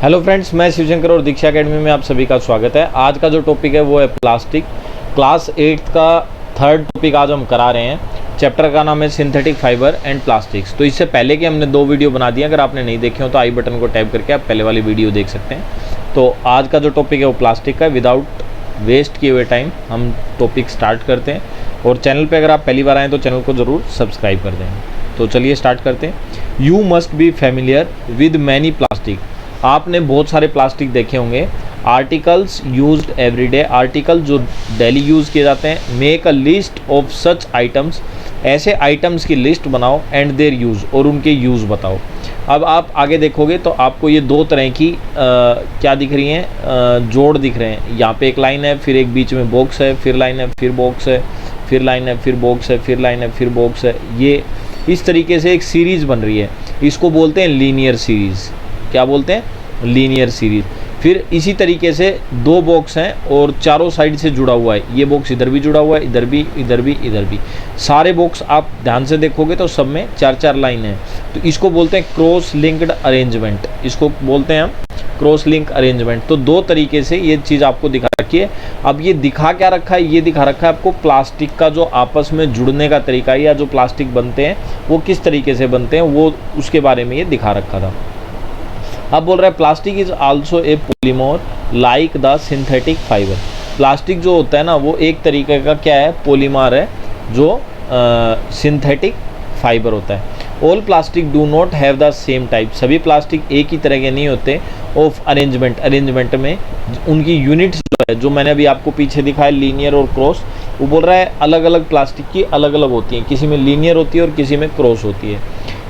Hello friends, मैं शिवशंकर और दीक्षा academy में आप सभी का स्वागत है। आज का जो टॉपिक है वो है प्लास्टिक। क्लास 8 का थर्ड टॉपिक आज हम करा रहे हैं। चैप्टर का नाम है सिंथेटिक फाइबर एंड प्लास्टिक्स। तो इससे पहले कि हमने 2 वीडियो बना दिए, अगर आपने नहीं देखे हो तो आई बटन को टैप करके आप पहले वाली वीडियो देख सकते हैं। तो आज का जो टॉपिक है वो प्लास्टिक का। विदाउट वेस्ट किए हुए टाइम हम टॉपिक स्टार्ट करते हैं। और चैनल पर अगर आप पहली बार आएँ तो चैनल को ज़रूर सब्सक्राइब कर दें। तो चलिए स्टार्ट करते हैं। You must be familiar with many plastic. आपने बहुत सारे प्लास्टिक देखे होंगे। आर्टिकल्स यूज्ड एवरीडे, आर्टिकल जो डेली यूज़ किए जाते हैं। Make a list of such items, ऐसे आइटम्स की लिस्ट बनाओ एंड देयर यूज़, और उनके यूज़ बताओ। अब आप आगे देखोगे तो आपको ये 2 तरह की क्या दिख रही हैं, जोड़ दिख रहे हैं। यहाँ पे एक लाइन है, फिर एक बीच में बॉक्स है, फिर लाइन है, फिर बॉक्स है, फिर लाइन है, फिर बॉक्स है, फिर लाइन है, फिर बॉक्स है। ये इस तरीके से एक सीरीज़ बन रही है। इसको बोलते हैं लीनियर सीरीज़। क्या बोलते हैं? Linear series. फिर इसी तरीके से 2 बॉक्स हैं और चारों साइड से जुड़ा हुआ है। ये बॉक्स इधर भी जुड़ा हुआ है, इधर भी, इधर भी, इधर भी। सारे बॉक्स आप ध्यान से देखोगे तो सब में 4-4 लाइन है। तो इसको बोलते हैं क्रॉस लिंक्ड अरेंजमेंट। इसको बोलते हैं हम क्रॉस लिंक अरेंजमेंट। तो 2 तरीके से ये चीज़ आपको दिखा रखी है। अब ये दिखा क्या रखा है? ये दिखा रखा है आपको प्लास्टिक का जो आपस में जुड़ने का तरीका है, या जो प्लास्टिक बनते हैं वो किस तरीके से बनते हैं, वो उसके बारे में ये दिखा रखा था। अब बोल रहा है plastic is also a polymer like the synthetic fibre. Plastic जो होता है ना, वो एक तरीके का क्या है? पॉलीमर है, जो सिंथेटिक फाइबर होता है। All plastic do not have the same type. सभी प्लास्टिक एक ही तरह के नहीं होते। ऑफ अरेंजमेंट, अरेंजमेंट में उनकी यूनिट्स जो है, जो मैंने अभी आपको पीछे दिखाया लीनियर और क्रॉस, वो बोल रहा है अलग अलग प्लास्टिक की अलग अलग होती हैं। किसी में लीनियर होती है और किसी में क्रॉस होती है।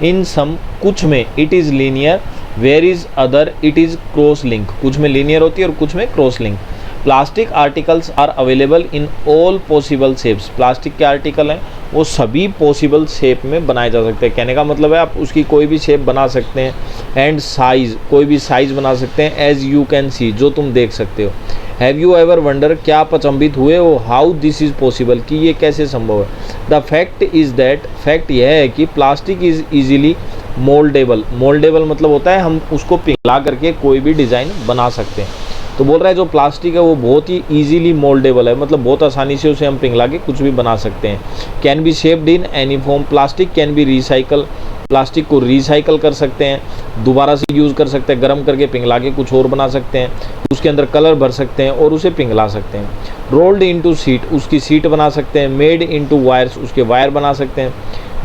इन सम, कुछ में it is linear, where is other it is cross link. कुछ में लीनियर होती है और कुछ में cross link. Plastic articles are available in all possible shapes. Plastic के आर्टिकल हैं वो सभी पॉसिबल शेप में बनाए जा सकते हैं। कहने का मतलब है आप उसकी कोई भी शेप बना सकते हैं। एंड साइज़, कोई भी साइज़ बना सकते हैं। एज यू कैन सी, जो तुम देख सकते हो। हैव यू एवर वंडर, क्या आप अचंभित हुए हो? हाउ दिस इज़ पॉसिबल, कि ये कैसे संभव है? The fact is that, fact यह है कि plastic is easily mouldable. Mouldable मतलब होता है हम उसको पिघला करके कोई भी डिज़ाइन बना सकते हैं। तो बोल रहा है जो प्लास्टिक है वो बहुत ही ईजिली मोल्डेबल है, मतलब बहुत आसानी से उसे हम पिघला के कुछ भी बना सकते हैं। Can be shaped in any form. Plastic can be recycle, plastic को रिसाइकल कर सकते हैं, दोबारा से यूज़ कर सकते हैं, गर्म करके पिघला के कुछ और बना सकते हैं, उसके अंदर कलर भर सकते हैं और उसे पिघला सकते हैं। रोल्ड इनटू सीट, उसकी सीट बना सकते हैं। मेड इनटू वायर्स, उसके वायर बना सकते हैं।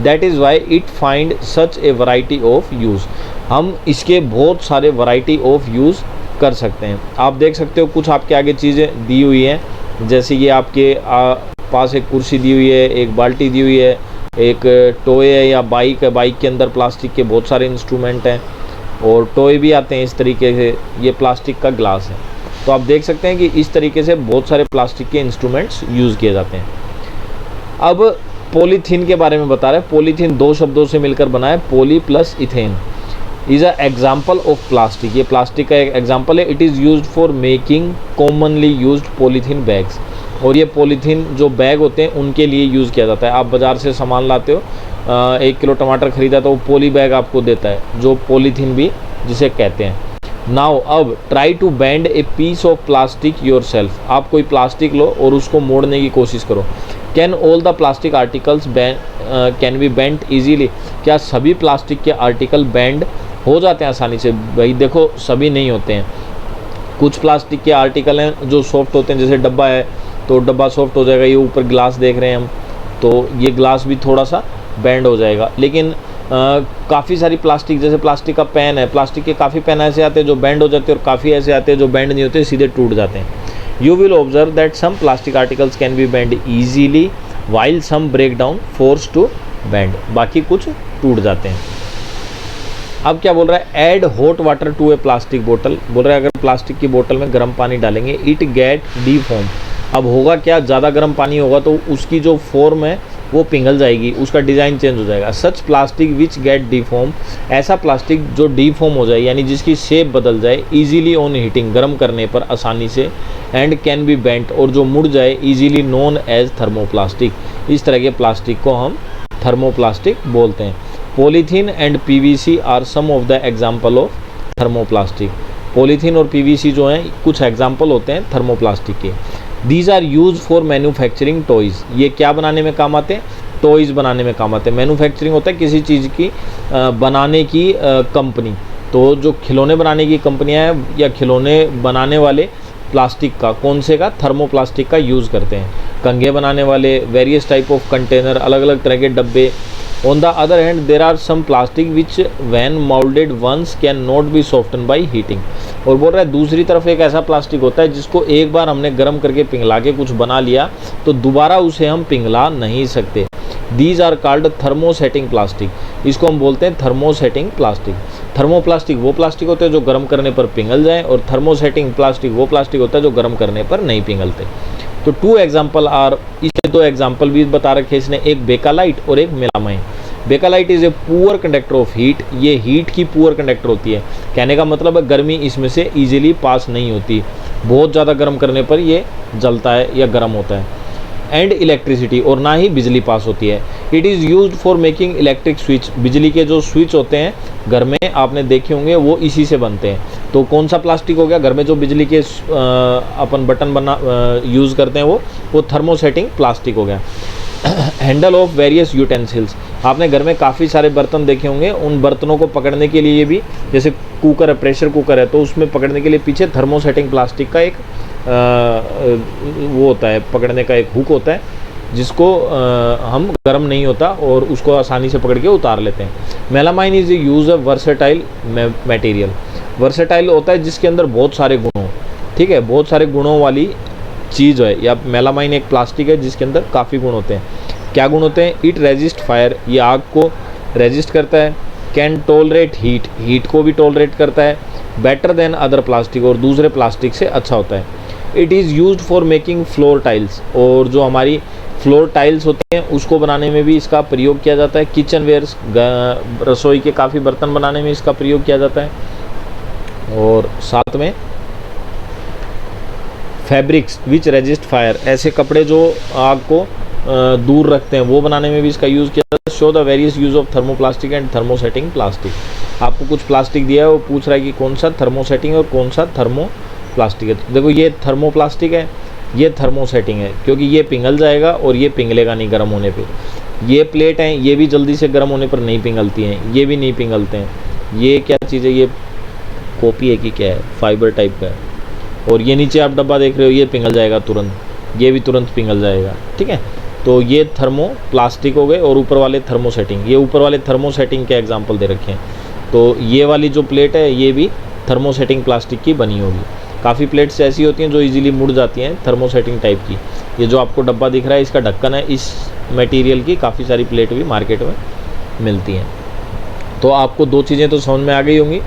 That is why it find such A variety of use. हम इसके बहुत सारे वैरायटी ऑफ यूज़ कर सकते हैं। आप देख सकते हो कुछ आपके आगे चीज़ें दी हुई हैं, जैसे ये आपके पास एक कुर्सी दी हुई है, एक बाल्टी दी हुई है, एक टॉय है या बाइक है। बाइक के अंदर प्लास्टिक के बहुत सारे इंस्ट्रूमेंट हैं और टॉय भी आते हैं इस तरीके से। ये प्लास्टिक का ग्लास है। तो आप देख सकते हैं कि इस तरीके से बहुत सारे प्लास्टिक के इंस्ट्रूमेंट्स यूज़ किए जाते हैं। अब पॉलीथीन के बारे में बता रहे हैं। पॉलीथीन 2 शब्दों से मिलकर बना है, poly plus ethane. Is a example of plastic, ये प्लास्टिक का एक एग्जाम्पल है। It is used for making commonly used polythene bags. और ये पॉलीथीन जो बैग होते हैं उनके लिए यूज़ किया जाता है। आप बाज़ार से सामान लाते हो, 1 किलो टमाटर ख़रीदा तो वो पॉली बैग आपको देता है, जो पॉलीथीन भी जिसे कहते हैं। नाउ अब try to bend a piece of plastic yourself. आप कोई प्लास्टिक लो और उसको मोड़ने की कोशिश करो। Can all the plastic articles can B bent easily. क्या सभी प्लास्टिक के आर्टिकल बेंड हो जाते हैं आसानी से? भाई देखो, सभी नहीं होते हैं। कुछ प्लास्टिक के आर्टिकल हैं जो सॉफ्ट होते हैं, जैसे डब्बा है तो डब्बा सॉफ्ट हो जाएगा। ये ऊपर ग्लास देख रहे हैं हम, तो ये ग्लास भी थोड़ा सा बेंड हो जाएगा। लेकिन काफ़ी सारी प्लास्टिक, जैसे प्लास्टिक का पेन है, प्लास्टिक के काफ़ी पेन ऐसे आते हैं जो बेंड हो जाते हैं और काफ़ी ऐसे आते हैं जो बेंड नहीं होते, सीधे टूट जाते हैं। You will observe that some plastic articles can be bend easily while some break down force to bend. बाकी कुछ टूट जाते हैं। अब क्या बोल रहा है? Add hot water to a plastic बोतल। बोल रहा है अगर प्लास्टिक की बोतल में गर्म पानी डालेंगे, इट गेट डीफॉर्म। अब होगा क्या? ज़्यादा गर्म पानी होगा तो उसकी जो फॉर्म है वो पिघल जाएगी, उसका डिज़ाइन चेंज हो जाएगा। सच प्लास्टिक विच गेट डीफॉर्म, ऐसा प्लास्टिक जो डीफॉर्म हो जाए, यानी जिसकी शेप बदल जाए, ईजिली ऑन हीटिंग, गर्म करने पर आसानी से, एंड कैन बी बेंट, और जो मुड़ जाए, ईजिली नोन एज थर्मोप्लास्टिक। इस तरह के प्लास्टिक को हम थर्मोप्लास्टिक बोलते हैं। Polythene and PVC are some of the example of thermoplastic. Polythene और पीवीसी जो हैं कुछ एग्जाम्पल होते हैं थर्मोप्लास्टिक के। These are use for manufacturing toys, ये क्या बनाने में काम आते हैं? टॉयज़ बनाने में काम आते हैं। मैन्युफैक्चरिंग होता है किसी चीज़ की बनाने की कंपनी, तो जो खिलौने बनाने की कंपनियां हैं या खिलौने बनाने वाले प्लास्टिक का, कौन से का? थर्मोप्लास्टिक का यूज़ करते हैं। कंघे बनाने वाले, वेरियस टाइप ऑफ कंटेनर, अलग अलग तरह के डब्बे। On the other hand there are some plastic which when moulded once can not be soften by heating. और बोल रहा है दूसरी तरफ एक ऐसा प्लास्टिक होता है जिसको एक बार हमने गर्म करके पिघला के कुछ बना लिया तो दोबारा उसे हम पिघला नहीं सकते। These are called thermosetting plastic, इसको हम बोलते हैं थर्मोसेटिंग प्लास्टिक। थर्मोप्लास्टिक वो प्लास्टिक होते हैं जो गर्म करने पर पिघल जाए, और थर्मोसेटिंग प्लास्टिक वो प्लास्टिक होता है जो गर्म करने पर नहीं पिघलते। तो 2 एग्जाम्पल आर, इसके 2 एग्जाम्पल भी बता रखे इसने, एक बेकालाइट और एक melamine. Bakelite is a poor conductor of heat, ये हीट की पुअर कंडक्टर होती है। कहने का मतलब है गर्मी इसमें से ईजिली पास नहीं होती, बहुत ज़्यादा गर्म करने पर ये जलता है या गर्म होता है। एंड इलेक्ट्रिसिटी, और ना ही बिजली पास होती है। It is used for making electric switch, बिजली के जो स्विच होते हैं घर में आपने देखे होंगे वो इसी से बनते हैं। तो कौन सा प्लास्टिक हो गया? घर में जो बिजली के अपन बटन बना यूज़ करते हैं वो थर्मोसेटिंग प्लास्टिक हो गया। हैंडल ऑफ वेरियस यूटेंसिल्स, आपने घर में काफ़ी सारे बर्तन देखे होंगे, उन बर्तनों को पकड़ने के लिए भी, जैसे कुकर है, प्रेशर कुकर है, तो उसमें पकड़ने के लिए पीछे थर्मोसेटिंग प्लास्टिक का एक वो होता है, पकड़ने का एक हुक होता है जिसको हम गर्म नहीं होता और उसको आसानी से पकड़ के उतार लेते हैं। Melamine is use a versatile material, versatile होता है जिसके अंदर बहुत सारे गुण हो, ठीक है, बहुत सारे गुणों वाली चीज़ है। या मेलामाइन एक प्लास्टिक है जिसके अंदर काफ़ी गुण होते हैं। क्या गुण होते हैं? इट रेजिस्ट फायर, ये आग को रेजिस्ट करता है। कैन टॉलरेट हीट, हीट को भी टॉलरेट करता है। बेटर देन अदर प्लास्टिक, और दूसरे प्लास्टिक से अच्छा होता है। It is used for making floor tiles, और जो हमारी फ्लोर टाइल्स होते हैं उसको बनाने में भी इसका प्रयोग किया जाता है। किचन वेयर्स, रसोई के काफ़ी बर्तन बनाने में इसका प्रयोग किया जाता है। और साथ में फैब्रिक्स विच रेजिस्ट फायर, ऐसे कपड़े जो आग को दूर रखते हैं वो बनाने में भी इसका यूज़ किया जाता है। Show the various use of thermoplastic and thermosetting plastic, आपको कुछ प्लास्टिक दिया है, वो पूछ रहा है कि कौन सा थर्मोसेटिंग और कौन सा थर्मोप्लास्टिक है। तो देखो ये थर्मोप्लास्टिक है, ये थर्मोसेटिंग है, क्योंकि ये पिघल जाएगा और ये पिघलेगा नहीं गर्म होने पे। ये प्लेट हैं, ये भी जल्दी से गर्म होने पर नहीं पिघलती हैं, ये भी नहीं पिघलते हैं। ये क्या चीज़ है? ये कॉपी है कि क्या है? फाइबर टाइप का है। और ये नीचे आप डब्बा देख रहे हो, ये पिघल जाएगा तुरंत, ये भी तुरंत पिघल जाएगा, ठीक है। तो ये थर्मोप्लास्टिक हो गए, और ऊपर वाले थर्मोसेटिंग, ये ऊपर वाले थर्मोसेटिंग के एग्जांपल दे रखे हैं। तो ये वाली जो प्लेट है ये भी थर्मोसेटिंग प्लास्टिक की बनी होगी। काफ़ी प्लेट्स ऐसी होती हैं जो इजीली मुड़ जाती हैं, थर्मोसेटिंग टाइप की। ये जो आपको डब्बा दिख रहा है इसका ढक्कन है, इस मटेरियल की काफ़ी सारी प्लेट भी मार्केट में मिलती हैं। तो आपको 2 चीज़ें तो समझ में आ गई होंगी,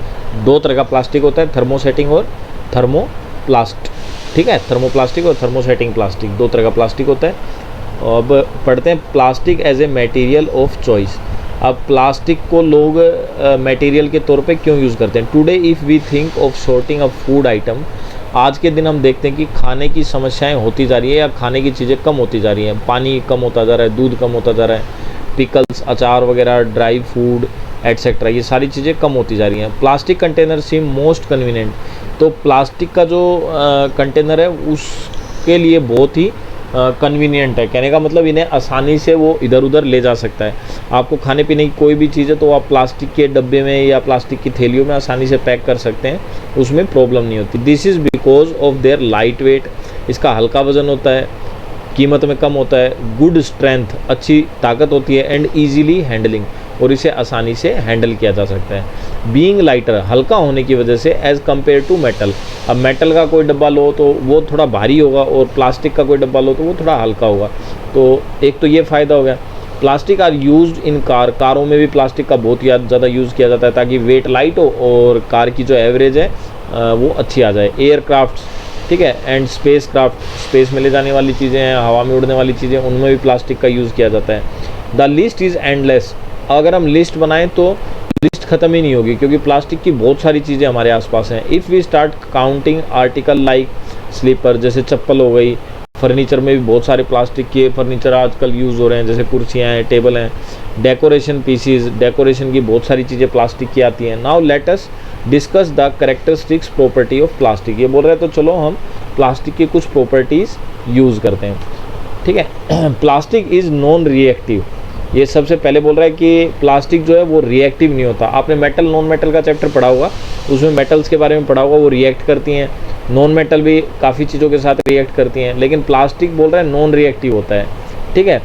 2 तरह का प्लास्टिक होता है, थर्मोसेटिंग और थर्मोप्लास्ट, ठीक है। थर्मोप्लास्टिक और थर्मोसेटिंग प्लास्टिक 2 तरह का प्लास्टिक होता है। अब पढ़ते हैं plastic as a material of choice. अब प्लास्टिक को लोग मटेरियल के तौर पे क्यों यूज़ करते हैं? Today if we think of sorting a food item, आज के दिन हम देखते हैं कि खाने की समस्याएं होती जा रही है या खाने की चीज़ें कम होती जा रही हैं। पानी कम होता जा रहा है, दूध कम होता जा रहा है, पिकल्स, अचार वगैरह, ड्राई फूड एट्सेट्रा, ये सारी चीज़ें कम होती जा रही हैं। प्लास्टिक कंटेनर सीम मोस्ट कन्वीनियंट, तो प्लास्टिक का जो कंटेनर है उसके लिए बहुत ही कन्वीनियंट है। कहने का मतलब इन्हें आसानी से वो इधर उधर ले जा सकता है। आपको खाने पीने की कोई भी चीज़ है तो आप प्लास्टिक के डब्बे में या प्लास्टिक की थैलियों में आसानी से पैक कर सकते हैं, उसमें प्रॉब्लम नहीं होती। This is because of their light weight, इसका हल्का वजन होता है, कीमत में कम होता है, गुड स्ट्रेंथ, अच्छी ताकत होती है, एंड ईजीली हैंडलिंग, और इसे आसानी से हैंडल किया जा सकता है। बीइंग लाइटर, हल्का होने की वजह से, एज़ कम्पेयर टू मेटल। अब मेटल का कोई डब्बा लो तो वो थोड़ा भारी होगा, और प्लास्टिक का कोई डब्बा लो तो वो थोड़ा हल्का होगा। तो एक तो ये फ़ायदा हो गया। Plastic are used in car, कारों में भी प्लास्टिक का बहुत ज़्यादा यूज़ किया जाता है ताकि वेट लाइट हो और कार की जो एवरेज है वो अच्छी आ जाए। एयरक्राफ्ट, ठीक है, एंड स्पेस क्राफ्ट, स्पेस में ले जाने वाली चीज़ें हैं, हवा में उड़ने वाली चीज़ें, उनमें भी प्लास्टिक का यूज़ किया जाता है। द लिस्ट इज़ एंडलेस, अगर हम लिस्ट बनाएं तो लिस्ट ख़त्म ही नहीं होगी, क्योंकि प्लास्टिक की बहुत सारी चीज़ें हमारे आसपास हैं। If we start counting article like slipper, जैसे चप्पल हो गई, फर्नीचर में भी बहुत सारे प्लास्टिक के फर्नीचर आजकल यूज़ हो रहे हैं, जैसे कुर्सियाँ हैं, टेबल हैं। डेकोरेशन पीसीज, डेकोरेशन की बहुत सारी चीज़ें प्लास्टिक की आती हैं। Now let us discuss the characteristics property of plastic. ये बोल रहे हैं तो चलो हम प्लास्टिक की कुछ प्रॉपर्टीज़ यूज़ करते हैं, ठीक है। प्लास्टिक इज़ नॉन रिएक्टिव, ये सबसे पहले बोल रहा है कि प्लास्टिक जो है वो रिएक्टिव नहीं होता। आपने मेटल नॉन मेटल का चैप्टर पढ़ा होगा, उसमें मेटल्स के बारे में पढ़ा होगा, वो रिएक्ट करती हैं। नॉन मेटल भी काफ़ी चीज़ों के साथ रिएक्ट करती हैं, लेकिन प्लास्टिक बोल रहा है नॉन रिएक्टिव होता है, ठीक है।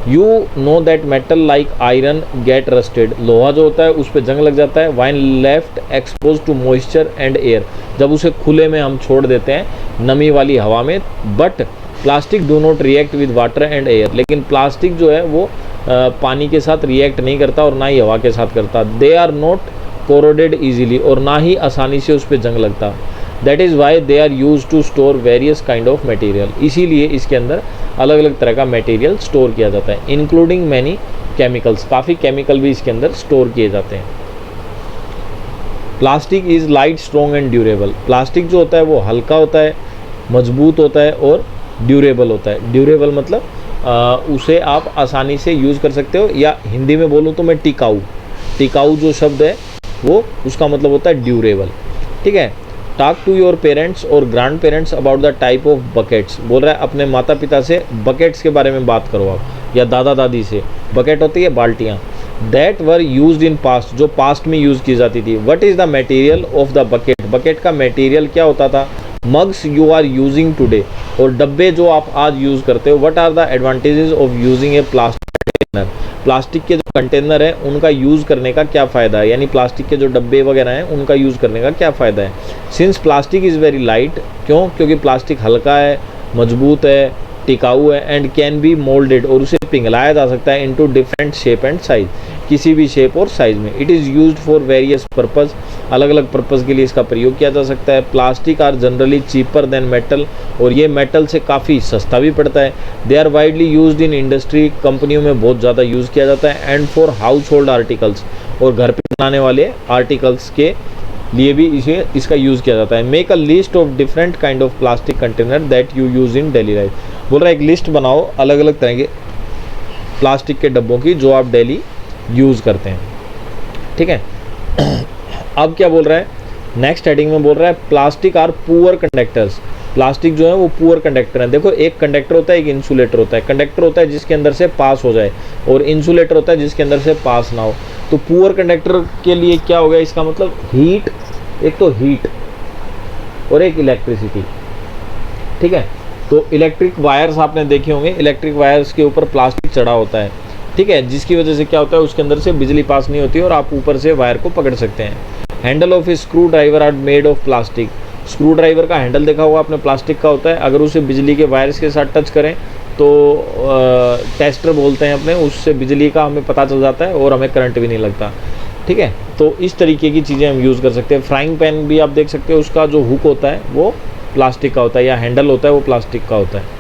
You know that metal like iron get rusted, लोहा जो होता है उस पर जंग लग जाता है when left exposed to moisture and air, जब उसे खुले में हम छोड़ देते हैं नमी वाली हवा में। But plastic do not react with water and air, लेकिन प्लास्टिक जो है वो पानी के साथ रिएक्ट नहीं करता और ना ही हवा के साथ करता। They are not corroded easily, और ना ही आसानी से उस पर जंग लगता। That is why they are use to store various kind of material, इसीलिए इसके अंदर अलग अलग तरह का मटेरियल स्टोर किया जाता है, इंक्लूडिंग मैनी केमिकल्स, काफ़ी केमिकल भी इसके अंदर स्टोर किए जाते हैं। Plastic is light strong and durable, plastic जो होता है वो हल्का होता है, मजबूत होता है और ड्यूरेबल होता है। ड्यूरेबल मतलब उसे आप आसानी से यूज़ कर सकते हो, या हिंदी में बोलूँ तो मैं टिकाऊ, टिकाऊ जो शब्द है वो उसका मतलब होता है ड्यूरेबल, ठीक है। टॉक टू योर पेरेंट्स और grand parents about the type of buckets, बोल रहा है अपने माता पिता से बकेट्स के बारे में बात करो आप, या दादा दादी से। बकेट होती है बाल्टियाँ, that were used in past, जो पास्ट में यूज़ की जाती थी। What is the material of the bucket, bucket का मटेरियल क्या होता था। Mugs you are using today, और डब्बे जो आप आज यूज़ करते हो। What are the advantages of using a plastic container, plastic के जो कंटेनर है उनका यूज़ करने का क्या फ़ायदा है, यानी प्लास्टिक के जो डब्बे वगैरह हैं उनका यूज़ करने का क्या फ़ायदा है। Since plastic is very light, क्यों, क्योंकि प्लास्टिक हल्का है, मजबूत है, टिकाऊ है, एंड कैन बी मोल्डेड, और उसे पिघलाया जा सकता है into different shape and size, किसी भी शेप और साइज में। It is used for various purpose, अलग अलग पर्पज़ के लिए इसका प्रयोग किया जा सकता है। Plastic are generally cheaper than metal, और ये मेटल से काफ़ी सस्ता भी पड़ता है। They are widely used in industry, कंपनियों में बहुत ज़्यादा यूज़ किया जाता है। And for household articles, और घर पे बनाने वाले आर्टिकल्स के लिए भी इसका यूज़ किया जाता है। Make a list of different kind of plastic container that you use in daily life, बोल रहा है एक लिस्ट बनाओ अलग अलग तरह के प्लास्टिक के डब्बों की जो आप डेली यूज़ करते हैं, ठीक है। अब क्या बोल रहा है, नेक्स्ट हेडिंग में बोल रहा है plastic are poor conductors, plastic जो है वो पुअर कंडक्टर है। देखो एक कंडक्टर होता है, एक इंसुलेटर होता है। कंडक्टर होता है जिसके अंदर से पास हो जाए, और इंसुलेटर होता है जिसके अंदर से पास ना हो। तो पुअर कंडक्टर के लिए क्या हो गया, इसका मतलब हीट, एक तो हीट और एक इलेक्ट्रिसिटी, ठीक है। तो इलेक्ट्रिक वायर्स आपने देखे होंगे, इलेक्ट्रिक वायर्स के ऊपर प्लास्टिक चढ़ा होता है, ठीक है, जिसकी वजह से क्या होता है उसके अंदर से बिजली पास नहीं होती और आप ऊपर से वायर को पकड़ सकते हैं। Handle of a screwdriver are made of plastic, screwdriver का हैंडल देखा होगा आपने, प्लास्टिक का होता है। अगर उसे बिजली के वायर्स के साथ टच करें तो टेस्टर बोलते हैं अपने, उससे बिजली का हमें पता चल जाता है और हमें करंट भी नहीं लगता, ठीक है। तो इस तरीके की चीज़ें हम यूज़ कर सकते हैं। फ्राइंग पैन भी आप देख सकते हो, उसका जो हुक होता है वो प्लास्टिक का होता है, या हैंडल होता है वो प्लास्टिक का होता है।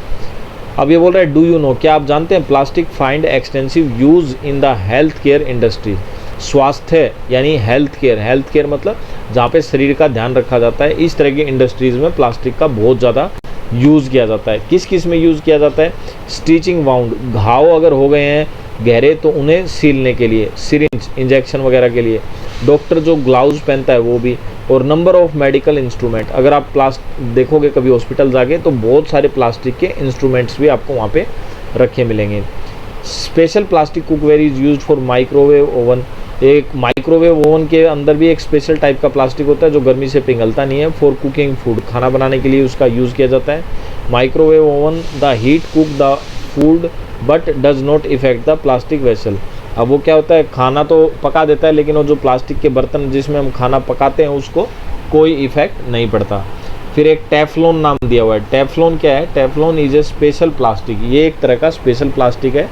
अब ये बोल रहा है डू यू नो, क्या आप जानते हैं plastic find extensive use in the health care industry, स्वास्थ्य यानी हेल्थ केयर, हेल्थ केयर मतलब जहाँ पे शरीर का ध्यान रखा जाता है, इस तरह की इंडस्ट्रीज़ में प्लास्टिक का बहुत ज़्यादा यूज़ किया जाता है। किस किस में यूज़ किया जाता है, स्टिचिंग वाउंड, घाव अगर हो गए हैं गहरे तो उन्हें सीलने के लिए, सिरिंज इंजेक्शन वगैरह के लिए, डॉक्टर जो ग्लाउज पहनता है वो भी, और नंबर ऑफ मेडिकल इंस्ट्रूमेंट। अगर आप देखोगे कभी हॉस्पिटल जाके तो बहुत सारे प्लास्टिक के इंस्ट्रूमेंट्स भी आपको वहाँ पे रखे मिलेंगे। Special plastic cookware is used for microwave oven, एक माइक्रोवेव ओवन के अंदर भी एक स्पेशल टाइप का प्लास्टिक होता है जो गर्मी से पिघलता नहीं है। फॉर कुकिंग फूड, खाना बनाने के लिए उसका यूज़ किया जाता है। Microwave oven the heat cook the food but does not effect the plastic vessel. अब वो क्या होता है, खाना तो पका देता है लेकिन वो जो प्लास्टिक के बर्तन जिसमें हम खाना पकाते हैं उसको कोई इफेक्ट नहीं पड़ता। फिर एक टेफ्लॉन नाम दिया हुआ है। टेफ्लॉन क्या है, Teflon is a special plastic, ये एक तरह का स्पेशल प्लास्टिक है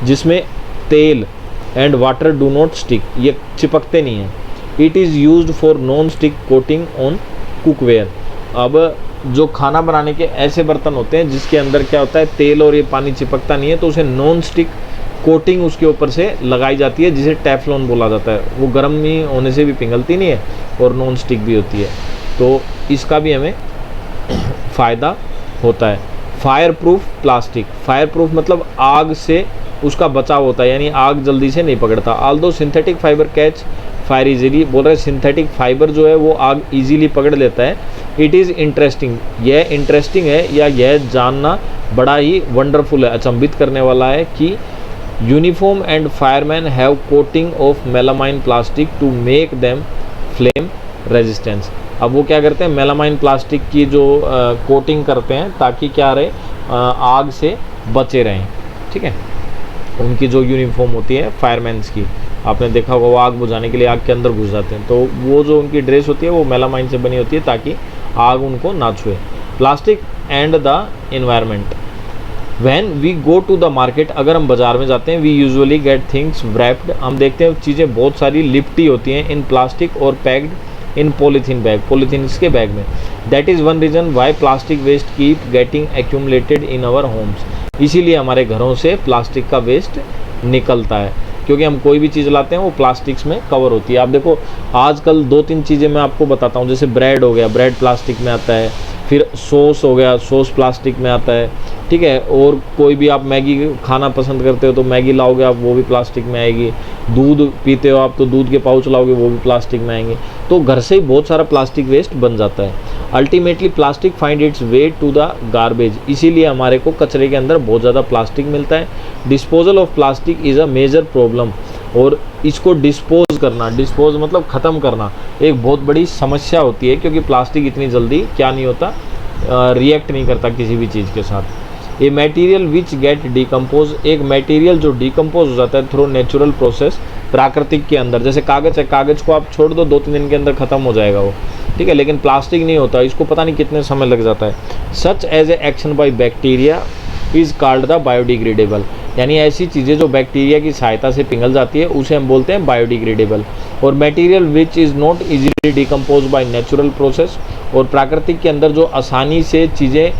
जिसमें तेल and water do not stick, ये चिपकते नहीं हैं। It is used for non stick coating on cookware. अब जो खाना बनाने के ऐसे बर्तन होते हैं जिसके अंदर क्या होता है तेल और ये पानी चिपकता नहीं है, तो उसे नॉन स्टिक कोटिंग उसके ऊपर से लगाई जाती है जिसे टेफ्लॉन बोला जाता है। वो गर्म नहीं होने से भी पिघलती नहीं है और नॉन स्टिक भी होती है, तो इसका भी हमें फ़ायदा होता है। Fire proof plastic, fire proof मतलब आग से उसका बचाव होता है, यानी आग जल्दी से नहीं पकड़ता। Aldous synthetic fibre catch fire easily, बोल रहे हैं सिंथेटिक फाइबर जो है वो आग इजीली पकड़ लेता है। इट इज़ इंटरेस्टिंग, यह इंटरेस्टिंग है या यह जानना बड़ा ही वंडरफुल है, अचंभित करने वाला है कि uniform and fireman have coating of melamine plastic to make them flame resistance. अब वो क्या करते हैं, मेलामाइन प्लास्टिक की जो कोटिंग करते हैं ताकि क्या रहे, आग से बचे रहें। ठीक है, उनकी जो यूनिफॉर्म होती है फायरमैन्स की, आपने देखा होगा वो आग बुझाने के लिए आग के अंदर घुस जाते हैं, तो वो जो उनकी ड्रेस होती है वो मेलामाइन से बनी होती है ताकि आग उनको ना छुए। Plastic and the environment, when we go to the market, अगर हम बाजार में जाते हैं, we usually get things wrapped, हम देखते हैं चीज़ें बहुत सारी लिपटी होती हैं इन प्लास्टिक और packed in polythene bag, polythene के बैग में। That is one reason why plastic waste keep getting accumulated in our homes, इसीलिए हमारे घरों से प्लास्टिक का वेस्ट निकलता है, क्योंकि हम कोई भी चीज़ लाते हैं वो प्लास्टिक्स में कवर होती है। आप देखो आजकल 2-3 चीज़ें मैं आपको बताता हूँ, जैसे ब्रेड हो गया, ब्रेड प्लास्टिक में आता है, फिर सॉस हो गया, सॉस प्लास्टिक में आता है। ठीक है, और कोई भी आप मैगी खाना पसंद करते हो तो मैगी लाओगे आप, वो भी प्लास्टिक में आएगी। दूध पीते हो आप तो दूध के पाउच लाओगे, वो भी प्लास्टिक में आएंगे। तो घर से ही बहुत सारा प्लास्टिक वेस्ट बन जाता है। Ultimately plastic find its way to the garbage, इसीलिए हमारे को कचरे के अंदर बहुत ज़्यादा प्लास्टिक मिलता है। Disposal of plastic is a major problem, और इसको डिस्पोज करना, डिस्पोज मतलब ख़त्म करना, एक बहुत बड़ी समस्या होती है, क्योंकि प्लास्टिक इतनी जल्दी क्या नहीं होता, रिएक्ट नहीं करता किसी भी चीज़ के साथ। A material which get decompose, एक मटेरियल जो डिकम्पोज हो जाता है थ्रू नेचुरल प्रोसेस, प्राकृतिक के अंदर, जैसे कागज़ है, कागज़ को आप छोड़ दो 2-3 दिन के अंदर ख़त्म हो जाएगा वो। ठीक है, लेकिन प्लास्टिक नहीं होता, इसको पता नहीं कितने समय लग जाता है। Such as a action by bacteria is called the biodegradable, यानी ऐसी चीज़ें जो बैक्टीरिया की सहायता से पिघल जाती है उसे हम बोलते हैं बायोडिग्रेडेबल। और material which is not easily decompose by natural process, और प्राकृतिक के अंदर जो आसानी से चीज़ें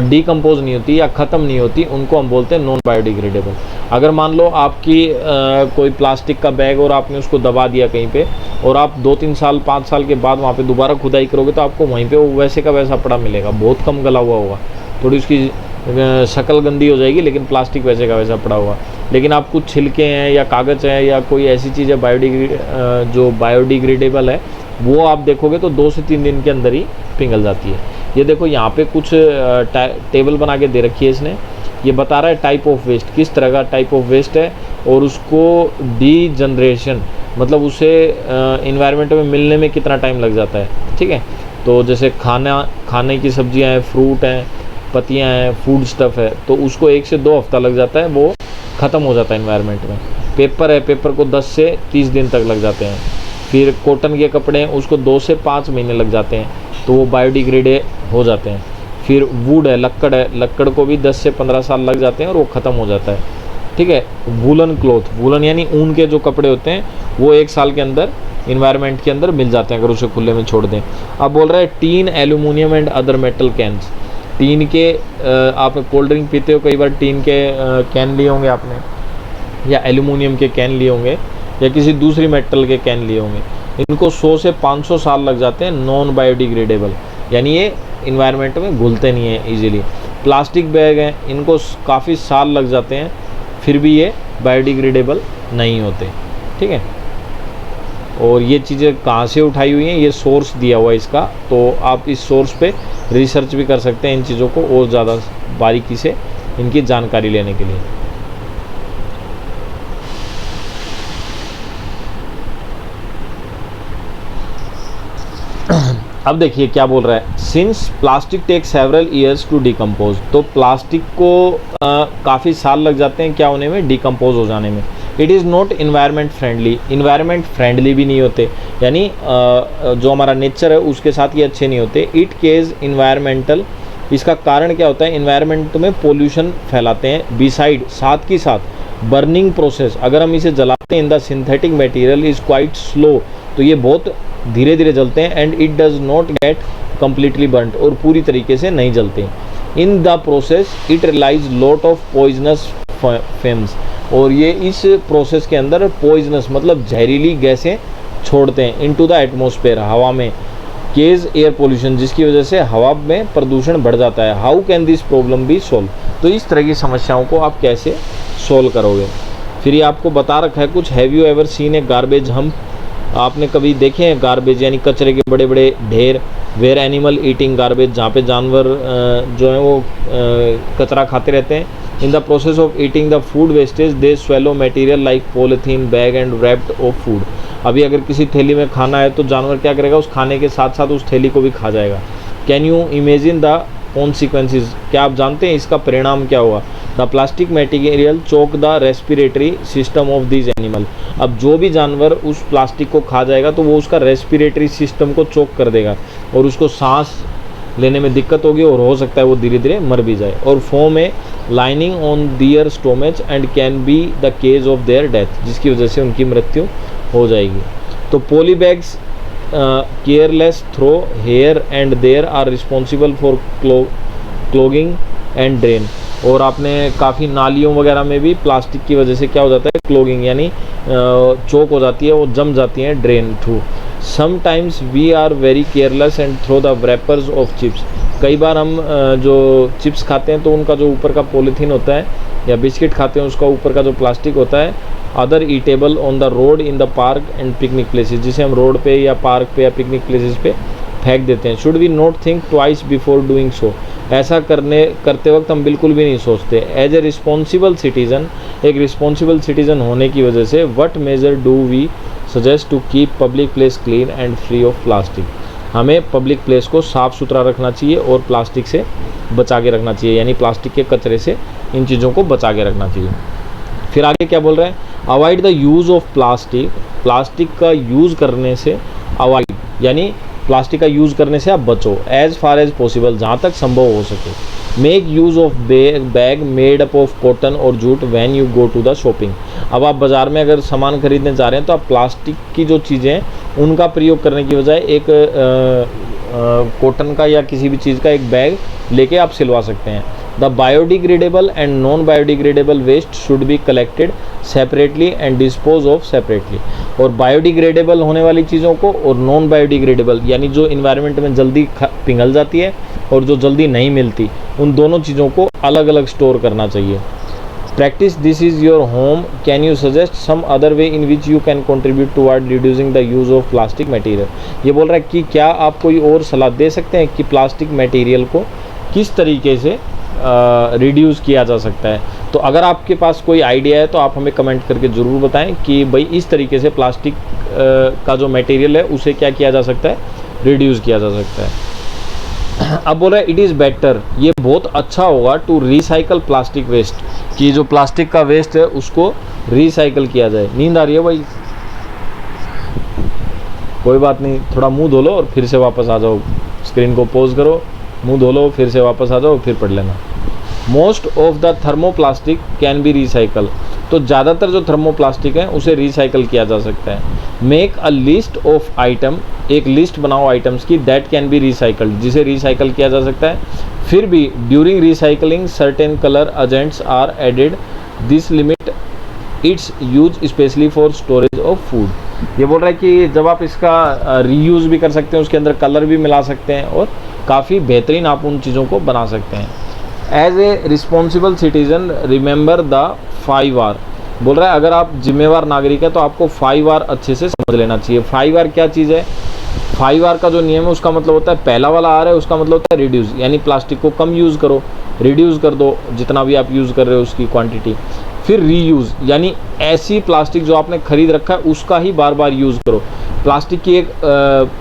डिकम्पोज नहीं होती या ख़त्म नहीं होती, उनको हम बोलते हैं नॉन बायोडिग्रेडेबल। अगर मान लो आपकी कोई प्लास्टिक का बैग और आपने उसको दबा दिया कहीं पे, और आप 2-3 साल 5 साल के बाद वहाँ पे दोबारा खुदाई करोगे तो आपको वहीं पे वो वैसे का वैसा पड़ा मिलेगा, बहुत कम गला हुआ होगा, थोड़ी उसकी शक्ल गंदी हो जाएगी, लेकिन प्लास्टिक वैसे का वैसा पड़ा हुआ। लेकिन आप कुछ छिलके हैं या कागज़ है या कोई ऐसी चीज़ है जो बायोडिग्रेडेबल है, वो आप देखोगे तो 2 से 3 दिन के अंदर ही पिघल जाती है। ये देखो यहाँ पे कुछ टेबल बना के दे रखी है इसने, ये बता रहा है टाइप ऑफ वेस्ट, किस तरह का टाइप ऑफ वेस्ट है, और उसको डीजनरेशन मतलब उसे इन्वायरमेंट में मिलने में कितना टाइम लग जाता है। ठीक है, तो जैसे खाने की सब्जियां हैं, फ्रूट हैं, पत्तियां हैं, फूड स्टफ़ है, तो उसको 1 से 2 हफ्ता लग जाता है, वो ख़त्म हो जाता है इन्वायरमेंट में। पेपर है, पेपर को 10 से 30 दिन तक लग जाते हैं। फिर कॉटन के कपड़े हैं, उसको 2 से 5 महीने लग जाते हैं, तो वो बायोडिग्रेडेड हो जाते हैं। फिर वुड है, लक्कड़ को भी 10 से 15 साल लग जाते हैं और वो ख़त्म हो जाता है। ठीक है, वूलन क्लॉथ, वूलन यानी ऊन के जो कपड़े होते हैं, वो 1 साल के अंदर इन्वायरमेंट के अंदर मिल जाते हैं अगर उसे खुले में छोड़ दें। अब बोल रहे हैं tin, aluminium and other metal cans, tin के आप कोल्ड ड्रिंक पीते हो, कई बार टीन के कैन लिए होंगे आपने, या एल्यूमिनियम के कैन लिए होंगे, या किसी दूसरी मेटल के कैन लिए होंगे। इनको 100 से 500 साल लग जाते हैं, नॉन बायोडिग्रेडेबल, यानी ये इन्वायरमेंट में घुलते नहीं हैं ईजिली। प्लास्टिक बैग हैं, इनको काफ़ी साल लग जाते हैं, फिर भी ये बायोडिग्रेडेबल नहीं होते। ठीक है, और ये चीज़ें कहाँ से उठाई हुई हैं, ये सोर्स दिया हुआ है इसका, तो आप इस सोर्स पे रिसर्च भी कर सकते हैं इन चीज़ों को और ज़्यादा बारीकी से इनकी जानकारी लेने के लिए। अब देखिए क्या बोल रहा है, since plastic take several years to decompose, तो प्लास्टिक को काफ़ी साल लग जाते हैं क्या होने में, डिकम्पोज हो जाने में। It is not environment friendly, environment friendly भी नहीं होते, यानी जो हमारा नेचर है उसके साथ ये अच्छे नहीं होते। इट केज इन्वायरमेंटल, इसका कारण क्या होता है, इन्वायरमेंट में पोल्यूशन फैलाते हैं। बिसाइड, साथ की साथ बर्निंग प्रोसेस, अगर हम इसे जलाते हैं, in the synthetic material is quite slow, तो ये बहुत धीरे धीरे जलते हैं। And it does not get completely burned, और पूरी तरीके से नहीं जलते। In the process it release lot of poisonous fumes, और ये इस प्रोसेस के अंदर पॉइजनस मतलब जहरीली गैसें छोड़ते हैं इनटू द एटमॉस्फेयर, हवा में। केज एयर पोल्यूशन, जिसकी वजह से हवा में प्रदूषण बढ़ जाता है। How can this problem be solve, तो इस तरह की समस्याओं को आप कैसे सॉल्व करोगे। फिर ये आपको बता रखा है कुछ, have you ever seen A garbage hump, आपने कभी देखे हैं गार्बेज यानी कचरे के बड़े बड़े ढेर, वेयर एनिमल ईटिंग गार्बेज, जहाँ पे जानवर जो हैं वो कचरा खाते रहते हैं। In the process of eating the food wastage they swallow material like polythene bag and wrapped of food. अभी अगर किसी थैली में खाना है तो जानवर क्या करेगा, उस खाने के साथ साथ उस थैली को भी खा जाएगा। Can you imagine the consequences, क्या आप जानते हैं इसका परिणाम क्या हुआ। The plastic material choke the respiratory system of this animal. अब जो भी जानवर उस प्लास्टिक को खा जाएगा तो वो उसका रेस्पिरेटरी सिस्टम को चोक कर देगा और उसको सांस लेने में दिक्कत होगी और हो सकता है वो धीरे धीरे मर भी जाए। और form a lining on their stomach and can be the cause of their death, जिसकी वजह से उनकी मृत्यु हो जाएगी। तो poly bags careless throw here and there are responsible for clogging and drain. और आपने काफ़ी नालियों वगैरह में भी प्लास्टिक की वजह से क्या हो जाता है, क्लोगिंग यानी चोक हो जाती है, वो जम जाती हैं drain through. Sometimes we are very careless and throw the wrappers of chips. कई बार हम जो चिप्स खाते हैं तो उनका जो ऊपर का पॉलीथीन होता है, या बिस्किट खाते हैं उसका ऊपर का जो प्लास्टिक होता है, other eatable on the road in the park and picnic places, जिसे हम रोड पे या पार्क पे या पिकनिक प्लेसेस पे फेंक देते हैं। Should we not think twice before doing so, ऐसा करते वक्त हम बिल्कुल भी नहीं सोचते। एज ए रिस्पॉन्सिबल सिटीज़न, एक रिस्पॉन्सिबल सिटीज़न होने की वजह से what measure do we suggest to keep public place clean and free of plastic. हमें पब्लिक प्लेस को साफ़ सुथरा रखना चाहिए और प्लास्टिक से बचा के रखना चाहिए, यानी प्लास्टिक के कचरे से इन चीज़ों को बचा के रखना चाहिए। फिर आगे क्या बोल रहे हैं, avoid the use of plastic, plastic का यूज़ करने से अवॉइड यानी प्लास्टिक का यूज़ करने से आप बचो। एज़ फार एज पॉसिबल, जहाँ तक संभव हो सके। Make use of bag made up of cotton और jute when you go to the shopping. अब आप बाज़ार में अगर सामान खरीदने जा रहे हैं तो आप प्लास्टिक की जो चीज़ें हैं उनका प्रयोग करने की बजाय एक कॉटन का या किसी भी चीज़ का एक बैग लेके आप सिलवा सकते हैं। The biodegradable and non biodegradable waste should be collected separately and dispose of separately. और बायोडिग्रेडेबल होने वाली चीज़ों को और नॉन बायोडिग्रेडेबल यानी जो इन्वायरमेंट में जल्दी पिघल जाती है और जो जल्दी नहीं मिलती, उन दोनों चीज़ों को अलग अलग स्टोर करना चाहिए। Practice this is your home, can you suggest some other way in which you can contribute toward reducing the use of plastic material. ये बोल रहा है कि क्या आप कोई और सलाह दे सकते हैं कि प्लास्टिक मटेरियल को किस तरीके से रिड्यूस किया जा सकता है। तो अगर आपके पास कोई आइडिया है तो आप हमें कमेंट करके ज़रूर बताएं कि भाई इस तरीके से प्लास्टिक का जो मटेरियल है उसे क्या किया जा सकता है, रिड्यूस किया जा सकता है। अब बोल रहा है इट इज़ बेटर, ये बहुत अच्छा होगा टू रिसाइकल प्लास्टिक वेस्ट, कि जो प्लास्टिक का वेस्ट है उसको रिसाइकल किया जाए। नींद आ रही है भाई, कोई बात नहीं, थोड़ा मुंह धो लो और फिर से वापस आ जाओ, स्क्रीन को पॉज करो, मुंह धो लो, फिर से वापस आ जाओ, फिर पढ़ लेना। Most of the thermoplastic can be recycle, तो ज़्यादातर जो थर्मोप्लास्टिक है उसे रिसाइकल किया जा सकता है। Make a list of item, एक लिस्ट बनाओ आइटम्स की, दैट कैन बी रिसाइकल्ड, जिसे रिसाइकल किया जा सकता है। फिर भी during recycling certain colour agents are added, this limit its use specially for storage of food. ये बोल रहा है कि जब आप इसका रीयूज़ भी कर सकते हैं, उसके अंदर कलर भी मिला सकते हैं और काफ़ी बेहतरीन आप उन चीज़ों को बना सकते हैं। As a responsible citizen remember the 5 R, बोल रहा है अगर आप जिम्मेवार नागरिक है तो आपको 5 R अच्छे से समझ लेना चाहिए। 5 R क्या चीज़ है, 5 R का जो नियम है उसका मतलब होता है, पहला वाला R है उसका मतलब होता है रिड्यूस, यानी प्लास्टिक को कम यूज़ करो, रिड्यूस कर दो जितना भी आप यूज़ कर रहे हो उसकी क्वांटिटी। फिर रीयूज़, यानी ऐसी प्लास्टिक जो आपने खरीद रखा है उसका ही बार बार यूज़ करो। प्लास्टिक की एक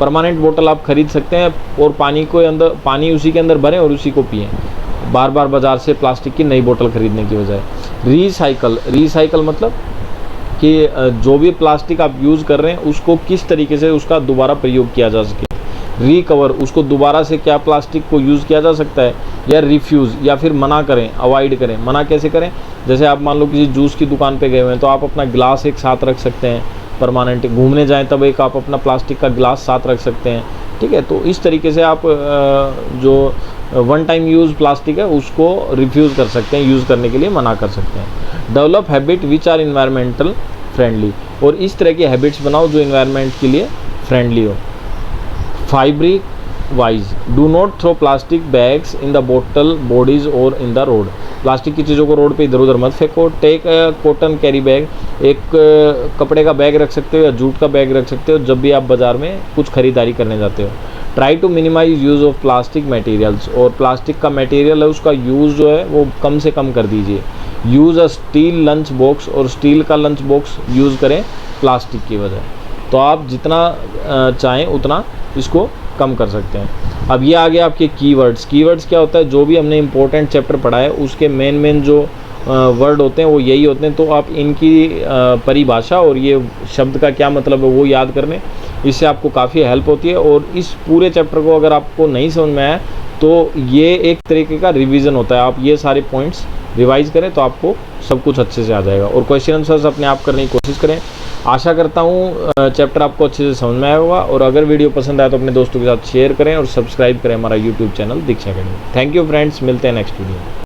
परमानेंट बोतल आप खरीद सकते हैं और पानी उसी के अंदर भरें और उसी को पिएं, बार बार बाज़ार से प्लास्टिक की नई बोतल खरीदने की बजाय। रिसाइकल मतलब कि जो भी प्लास्टिक आप यूज़ कर रहे हैं उसको किस तरीके से उसका दोबारा प्रयोग किया जा सके। रिकवर, उसको दोबारा से क्या प्लास्टिक को यूज़ किया जा सकता है, या रिफ्यूज़, या फिर मना करें, अवॉइड करें। मना कैसे करें, जैसे आप मान लो किसी जूस की दुकान पे गए हुए हैं तो आप अपना गिलास एक साथ रख सकते हैं परमानेंट, घूमने जाएं तब एक आप अपना प्लास्टिक का गिलास साथ रख सकते हैं, ठीक है। तो इस तरीके से आप जो वन टाइम यूज़ प्लास्टिक है उसको रिफ्यूज़ कर सकते हैं, यूज़ करने के लिए मना कर सकते हैं। Develop habit which are environmental friendly, और इस तरह की हैबिट्स बनाओ जो इन्वायरमेंट के लिए फ्रेंडली हो। Wise. Do not throw plastic bags in the bottle bodies और इन द रोड। प्लास्टिक की चीज़ों को रोड पे इधर उधर मत फेंको। टेक कॉटन कैरी बैग, एक कपड़े का बैग रख सकते हो या जूट का बैग रख सकते हो जब भी आप बाज़ार में कुछ खरीदारी करने जाते हो। Try to minimise use of plastic materials, और प्लास्टिक का मटेरियल है उसका यूज़ जो है वो कम से कम कर दीजिए। यूज़ अ स्टील लंच बॉक्स, और स्टील का लंच बॉक्स यूज़ करें प्लास्टिक की वजह। तो आप जितना चाहें उतना इसको कम कर सकते हैं। अब ये आ गया आपके कीवर्ड्स। कीवर्ड्स क्या होता है, जो भी हमने इंपॉर्टेंट चैप्टर पढ़ा है उसके मेन जो वर्ड होते हैं वो यही होते हैं। तो आप इनकी परिभाषा और ये शब्द का क्या मतलब है वो याद कर लें, इससे आपको काफ़ी हेल्प होती है। और इस पूरे चैप्टर को अगर आपको नहीं समझ में आया तो ये एक तरीके का रिवीजन होता है। आप ये सारे पॉइंट्स रिवाइज करें तो आपको सब कुछ अच्छे से आ जाएगा। और क्वेश्चन आंसर्स अपने आप करने की कोशिश करें। आशा करता हूँ चैप्टर आपको अच्छे से समझ में आया होगा। और अगर वीडियो पसंद आया तो अपने दोस्तों के साथ शेयर करें और सब्सक्राइब करें हमारा YouTube channel Diksha academy. Thank you friends, मिलते हैं नेक्स्ट वीडियो में।